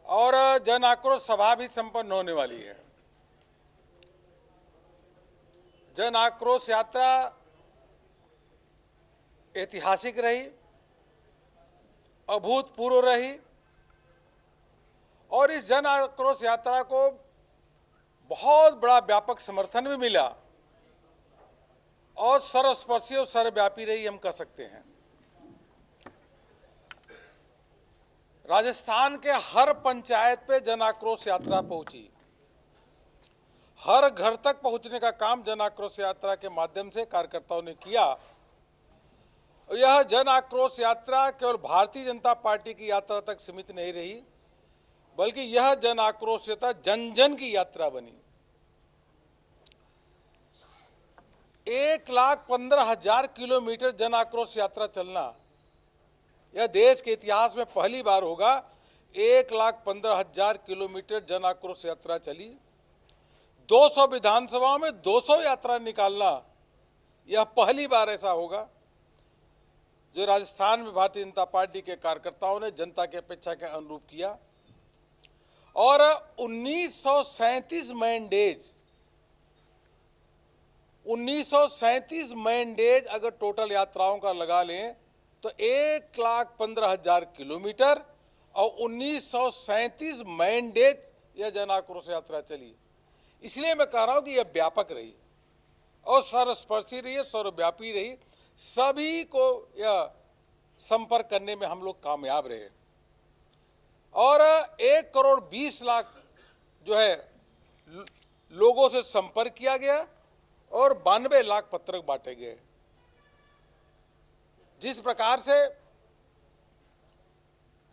और जन आक्रोश सभा भी संपन्न होने वाली है। जन आक्रोश यात्रा ऐतिहासिक रही, अभूतपूर्व रही और इस जन आक्रोश यात्रा को बहुत बड़ा व्यापक समर्थन भी मिला और सर्वस्पर्शी और सर्वव्यापी रही, हम कह सकते हैं। राजस्थान के हर पंचायत पे जन आक्रोश यात्रा पहुंची। हर घर तक पहुंचने का काम जन आक्रोश यात्रा के माध्यम से कार्यकर्ताओं ने किया। यह जन आक्रोश यात्रा केवल भारतीय जनता पार्टी की यात्रा तक सीमित नहीं रही, बल्कि यह जन आक्रोश यात्रा जन जन की यात्रा बनी। 1,15,000 किलोमीटर जन आक्रोश यात्रा चलना यह देश के इतिहास में पहली बार होगा। 1,15,000 किलोमीटर जन आक्रोश यात्रा चली। 200 विधानसभाओं में 200 यात्रा निकालना यह पहली बार ऐसा होगा जो राजस्थान में भारतीय जनता पार्टी के कार्यकर्ताओं ने जनता की अपेक्षा के अनुरूप किया। और 1937 मैंडेज अगर टोटल यात्राओं का लगा लें तो 1,15,000 किलोमीटर और 1937 मैंडेज यह जन आक्रोश यात्रा चली। इसलिए मैं कह रहा हूं कि यह व्यापक रही और सर्वस्पर्शी रही, सर्वव्यापी रही। सभी को यह संपर्क करने में हम लोग कामयाब रहे और 1,20,00,000 जो है लोगों से संपर्क किया गया और 92 लाख पत्रक बांटे गए। जिस प्रकार से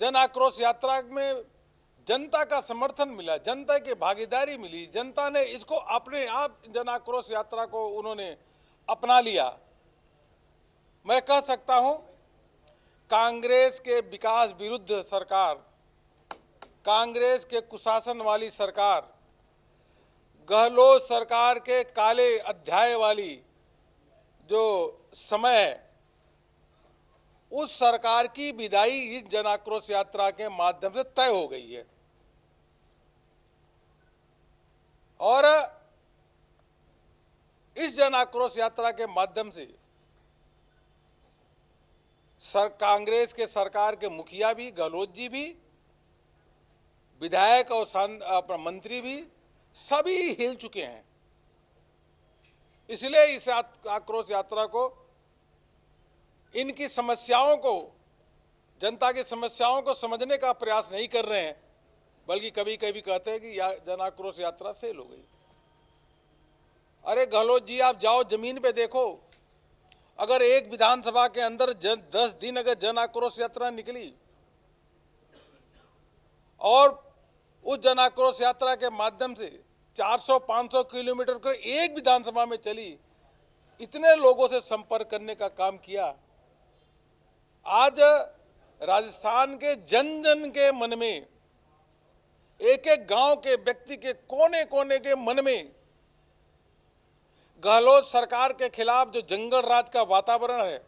जन आक्रोश यात्रा में जनता का समर्थन मिला, जनता की भागीदारी मिली, जनता ने इसको अपने आप जन आक्रोश यात्रा को उन्होंने अपना लिया। मैं कह सकता हूं कांग्रेस के विकास विरुद्ध सरकार, कांग्रेस के कुशासन वाली सरकार, गहलोत सरकार के काले अध्याय वाली जो समय है, उस सरकार की विदाई इस जन आक्रोश यात्रा के माध्यम से तय हो गई है। और इस जन आक्रोश यात्रा के माध्यम से कांग्रेस के सरकार के मुखिया भी, गहलोत जी भी, विधायक और मंत्री भी सभी हिल चुके हैं। इसलिए इस आक्रोश यात्रा को, इनकी समस्याओं को, जनता की समस्याओं को समझने का प्रयास नहीं कर रहे हैं, बल्कि कभी कभी कहते हैं कि जन आक्रोश यात्रा फेल हो गई। अरे गहलोत जी, आप जाओ जमीन पे देखो। अगर एक विधानसभा के अंदर 10 दिन अगर जन आक्रोश यात्रा निकली और उस जन आक्रोश यात्रा के माध्यम से 400-500 किलोमीटर को एक विधानसभा में चली, इतने लोगों से संपर्क करने का काम किया। आज राजस्थान के जन जन के मन में, एक एक गांव के व्यक्ति के कोने कोने के मन में गहलोत सरकार के खिलाफ जो जंगल राज का वातावरण है,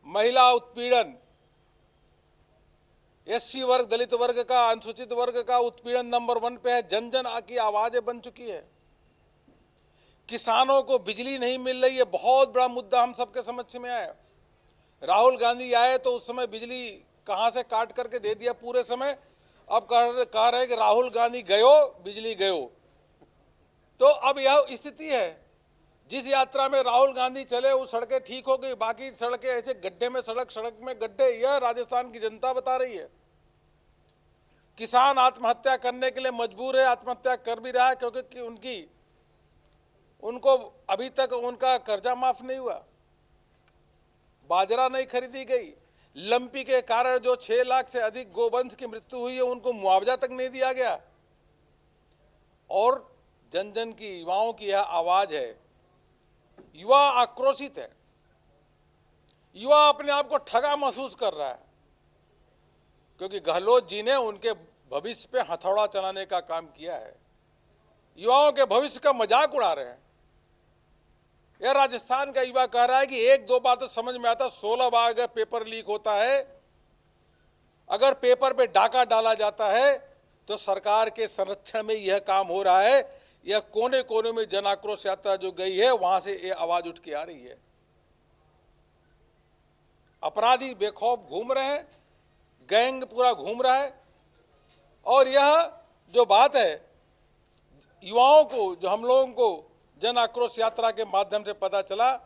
महिला उत्पीड़न, एससी वर्ग, दलित वर्ग का, अनुसूचित वर्ग का उत्पीड़न नंबर 1 पे है। जन जन की आवाजें बन चुकी है। किसानों को बिजली नहीं मिल रही है, बहुत बड़ा मुद्दा हम सबके समक्ष में आया। राहुल गांधी आए तो उस समय बिजली कहां से काट करके दे दिया पूरे समय। अब कह रहे हैं कि राहुल गांधी गयो बिजली गयो। तो अब यह स्थिति है। जिस यात्रा में राहुल गांधी चले वो सड़कें ठीक हो गई, बाकी सड़कें ऐसे गड्ढे में सड़क में गड्ढे। यह राजस्थान की जनता बता रही है। किसान आत्महत्या करने के लिए मजबूर है, आत्महत्या कर भी रहा है, क्योंकि उनको अभी तक उनका कर्जा माफ नहीं हुआ, बाजरा नहीं खरीदी गई, लंपी के कारण जो 6 लाख से अधिक गोवंश की मृत्यु हुई है उनको मुआवजा तक नहीं दिया गया। और जन जन की, युवाओं की यह आवाज है। युवा आक्रोशित है, युवा अपने आप को ठगा महसूस कर रहा है, क्योंकि गहलोत जी ने उनके भविष्य पे हथौड़ा चलाने का काम किया है। युवाओं के भविष्य का मजाक उड़ा रहे हैं। यह राजस्थान का युवा कह रहा है कि एक दो बात तो समझ में आता, 16 बार अगर पेपर लीक होता है, अगर पेपर पे डाका डाला जाता है, तो सरकार के संरक्षण में यह काम हो रहा है। यह कोने कोने में जन आक्रोश यात्रा जो गई है, वहां से ये आवाज उठ के आ रही है। अपराधी बेखौफ घूम रहे हैं, गैंग पूरा घूम रहा है। और यह जो बात है, युवाओं को, जो हम लोगों को जन आक्रोश यात्रा के माध्यम से पता चला,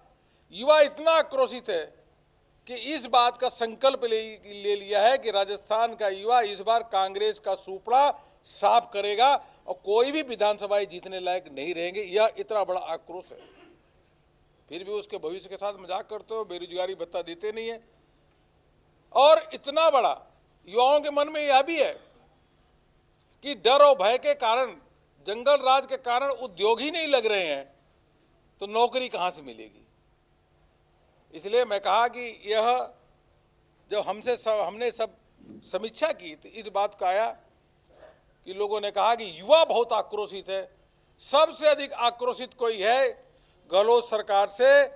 युवा इतना आक्रोशित है कि इस बात का संकल्प ले लिया है कि राजस्थान का युवा इस बार कांग्रेस का सुपड़ा साफ करेगा और कोई भी विधानसभाएं जीतने लायक नहीं रहेंगे। यह इतना बड़ा आक्रोश है। फिर भी उसके भविष्य के साथ मजाक करते हो, बेरोजगारी भत्ता देते नहीं है। और इतना बड़ा युवाओं के मन में यह भी है कि डर और भय के कारण, जंगल राज के कारण उद्योग ही नहीं लग रहे हैं, तो नौकरी कहां से मिलेगी। इसलिए मैं कहा कि यह जब हमने सब समीक्षा की, तो इस बात का आया कि लोगों ने कहा कि युवा बहुत आक्रोशित है। सबसे अधिक आक्रोशित कोई है गहलोत सरकार से,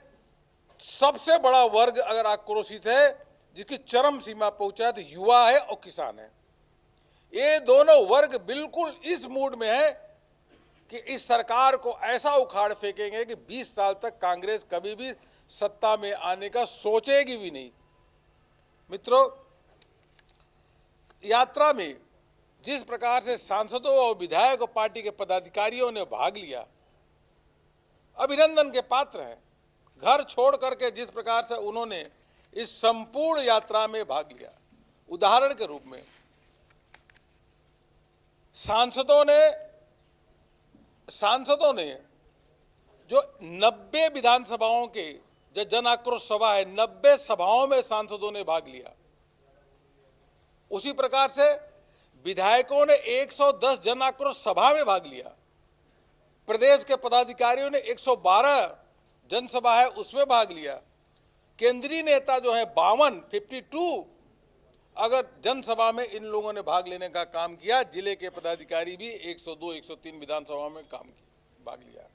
सबसे बड़ा वर्ग अगर आक्रोशित है, जिसकी चरम सीमा पहुंचा है, तो युवा है और किसान है। ये दोनों वर्ग बिल्कुल इस मूड में है कि इस सरकार को ऐसा उखाड़ फेंकेंगे कि 20 साल तक कांग्रेस कभी भी सत्ता में आने का सोचेगी भी नहीं। मित्रों, यात्रा में जिस प्रकार से सांसदों और विधायक और पार्टी के पदाधिकारियों ने भाग लिया, अभिनंदन के पात्र हैं। घर छोड़ करके जिस प्रकार से उन्होंने इस संपूर्ण यात्रा में भाग लिया, उदाहरण के रूप में सांसदों ने जो 90 विधानसभाओं के जो जन आक्रोश सभा है, 90 सभाओं में सांसदों ने भाग लिया। उसी प्रकार से विधायकों ने 110 जन आक्रोश सभा में भाग लिया। प्रदेश के पदाधिकारियों ने 112 जनसभा है उसमें भाग लिया। केंद्रीय नेता जो है 52 अगर जनसभा में इन लोगों ने भाग लेने का काम किया। जिले के पदाधिकारी भी 102-103 विधानसभा में भाग लिया।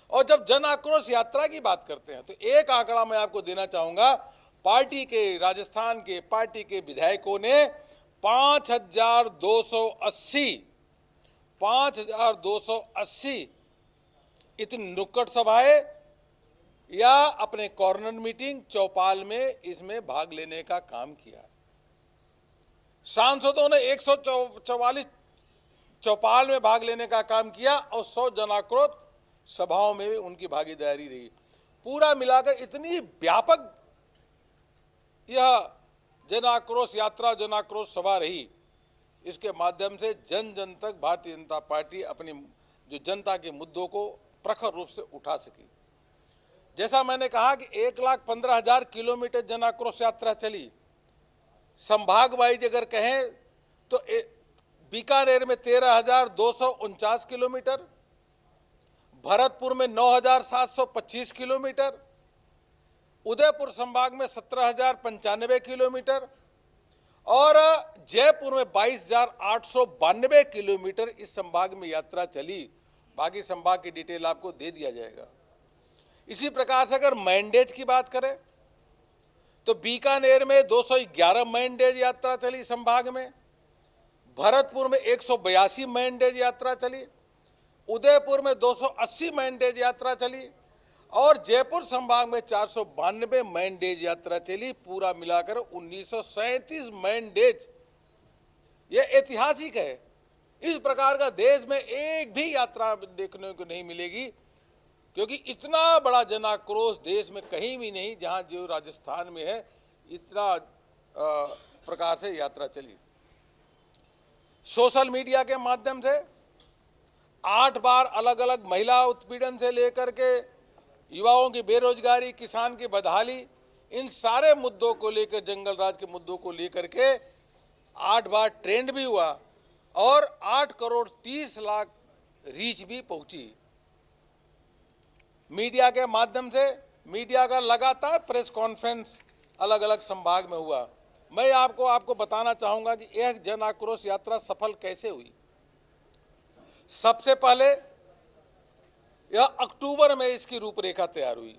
और जब जन आक्रोश यात्रा की बात करते हैं, तो एक आंकड़ा मैं आपको देना चाहूंगा। पार्टी के, राजस्थान के पार्टी के विधायकों ने 5280 इतनी नुक्कड़ सभाएं या अपने कॉर्नर मीटिंग, चौपाल में इसमें भाग लेने का काम किया। सांसदों ने 144 चौपाल में भाग लेने का काम किया और 100 जन आक्रोश सभाओं में भी उनकी भागीदारी रही। पूरा मिलाकर इतनी व्यापक यह जन आक्रोश यात्रा, जन आक्रोश सभा रही। इसके माध्यम से जन जन तक भारतीय जनता पार्टी अपनी जो जनता के मुद्दों को प्रखर रूप से उठा सकी। जैसा मैंने कहा कि 1,15,000 किलोमीटर जन आक्रोश यात्रा चली। संभाग वाइज अगर कहें तो बीकानेर में 13,249 किलोमीटर, भरतपुर में 9,725 किलोमीटर, उदयपुर संभाग में 17,095 किलोमीटर और जयपुर में 22,892 किलोमीटर इस संभाग में यात्रा चली। बाकी संभाग की डिटेल आपको दे दिया जाएगा। इसी प्रकार से अगर मैंडेज की बात करें तो बीकानेर में 211 मैंडेज यात्रा चली संभाग में, भरतपुर में 182 मैंडेज यात्रा चली, उदयपुर में 280 मैंडेज यात्रा चली और जयपुर संभाग में 492 मैंडेज यात्रा चली। पूरा मिलाकर 1937 मैंडेज। यह ऐतिहासिक है। इस प्रकार का देश में एक भी यात्रा देखने को नहीं मिलेगी, क्योंकि इतना बड़ा जन आक्रोश देश में कहीं भी नहीं, जहां जो राजस्थान में है, इतना प्रकार से यात्रा चली। सोशल मीडिया के माध्यम से 8 बार अलग अलग महिला उत्पीड़न से लेकर के युवाओं की बेरोजगारी, किसान की बदहाली, इन सारे मुद्दों को लेकर, जंगल राज के मुद्दों को लेकर के 8 बार ट्रेंड भी हुआ और 8 करोड़ 30 लाख रीच भी पहुंची। मीडिया के माध्यम से मीडिया का लगातार प्रेस कॉन्फ्रेंस अलग अलग संभाग में हुआ। मैं आपको बताना चाहूंगा कि यह जन आक्रोश यात्रा सफल कैसे हुई। सबसे पहले यह अक्टूबर में इसकी रूपरेखा तैयार हुई।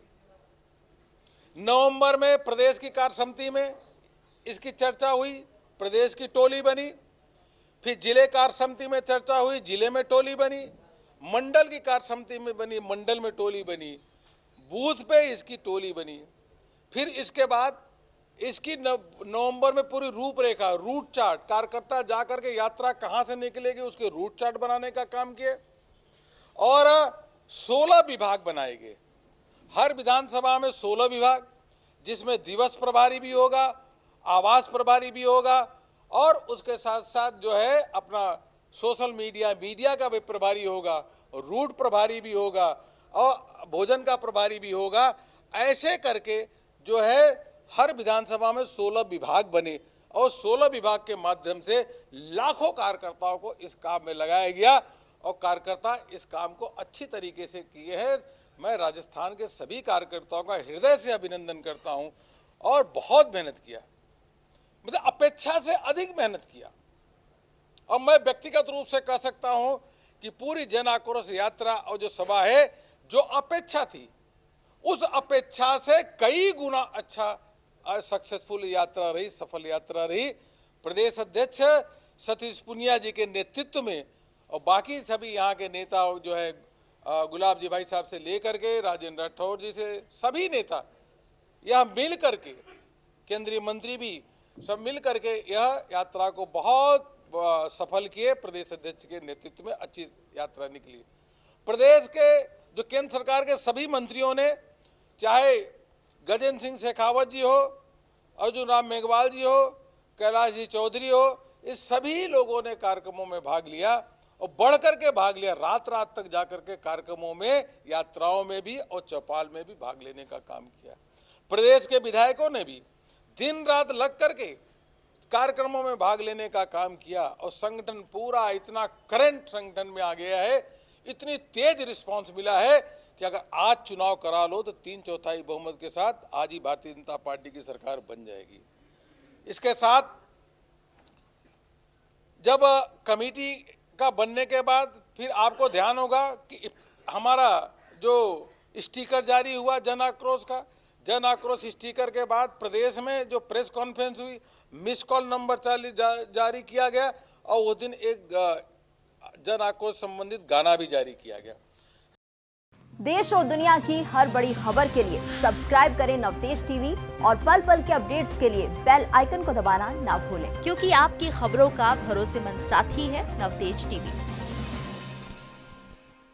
नवंबर में प्रदेश की कार्य समिति में इसकी चर्चा हुई, प्रदेश की टोली बनी। फिर जिले कार्य समिति में चर्चा हुई, जिले में टोली बनी। मंडल की कार्य समिति में बनी, मंडल में टोली बनी। बूथ पे इसकी टोली बनी। फिर इसके बाद इसकी नवंबर में पूरी रूपरेखा, रूट चार्ट, कार्यकर्ता जाकर के यात्रा कहाँ से निकलेगी उसके रूट चार्ट बनाने का काम किए। और 16 विभाग बनाए गए। हर विधानसभा में 16 विभाग, जिसमें दिवस प्रभारी भी होगा, आवास प्रभारी भी होगा, और उसके साथ साथ जो है अपना सोशल मीडिया का भी प्रभारी होगा, रूट प्रभारी भी होगा, और भोजन का प्रभारी भी होगा। ऐसे करके जो है हर विधानसभा में 16 विभाग बने, और 16 विभाग के माध्यम से लाखों कार्यकर्ताओं को इस काम में लगाया गया, और कार्यकर्ता इस काम को अच्छी तरीके से किए हैं। मैं राजस्थान के सभी कार्यकर्ताओं का हृदय से अभिनंदन करता हूं, और बहुत मेहनत किया, मतलब अपेक्षा से अधिक मेहनत किया। और मैं व्यक्तिगत रूप से कह सकता हूं कि पूरी जन आक्रोश यात्रा और जो सभा है, जो अपेक्षा थी उस अपेक्षा से कई गुना अच्छा सक्सेसफुल यात्रा रही, सफल यात्रा रही। प्रदेश अध्यक्ष सतीश पुनिया जी के नेतृत्व में, और बाकी सभी यहाँ के नेता जो है गुलाब जी भाई साहब से लेकर के राजेंद्र राठौर जी से सभी नेता यह मिल करके, केंद्रीय मंत्री भी सब मिल करके यह यात्रा को बहुत सफल किए। प्रदेश अध्यक्ष के नेतृत्व में अच्छी यात्रा निकली। प्रदेश के जो केंद्र सरकार के सभी मंत्रियों ने, चाहे गजेंद्र सिंह शेखावत जी हो, अर्जुन राम मेघवाल जी हो, कैलाश जी चौधरी हो, इस सभी लोगों ने कार्यक्रमों में भाग लिया, और बढ़ करके भाग लिया। रात रात तक जाकर के कार्यक्रमों में, यात्राओं में भी और चौपाल में भी भाग लेने का काम किया। प्रदेश के विधायकों ने भी दिन रात लग करके कार्यक्रमों में भाग लेने का काम किया, और संगठन पूरा इतना करंट संगठन में आ गया है, इतनी तेज रिस्पांस मिला है कि अगर आज चुनाव करा लो तो 3/4 बहुमत के साथ आज ही भारतीय जनता पार्टी की सरकार बन जाएगी। इसके साथ जब कमेटी का बनने के बाद फिर आपको ध्यान होगा कि हमारा जो स्टिकर जारी हुआ जन आक्रोश का, जन आक्रोश स्टिकर के बाद प्रदेश में जो प्रेस कॉन्फ्रेंस हुई, मिस कॉल नंबर 40 जारी किया गया, और उस दिन एक जन आक्रोश संबंधित गाना भी जारी किया गया। देश और दुनिया की हर बड़ी खबर के लिए सब्सक्राइब करें नवतेज टीवी, और पल पल के अपडेट्स के लिए बेल आइकन को दबाना ना भूलें, क्योंकि आपकी खबरों का भरोसेमंद साथी है नवतेज टीवी।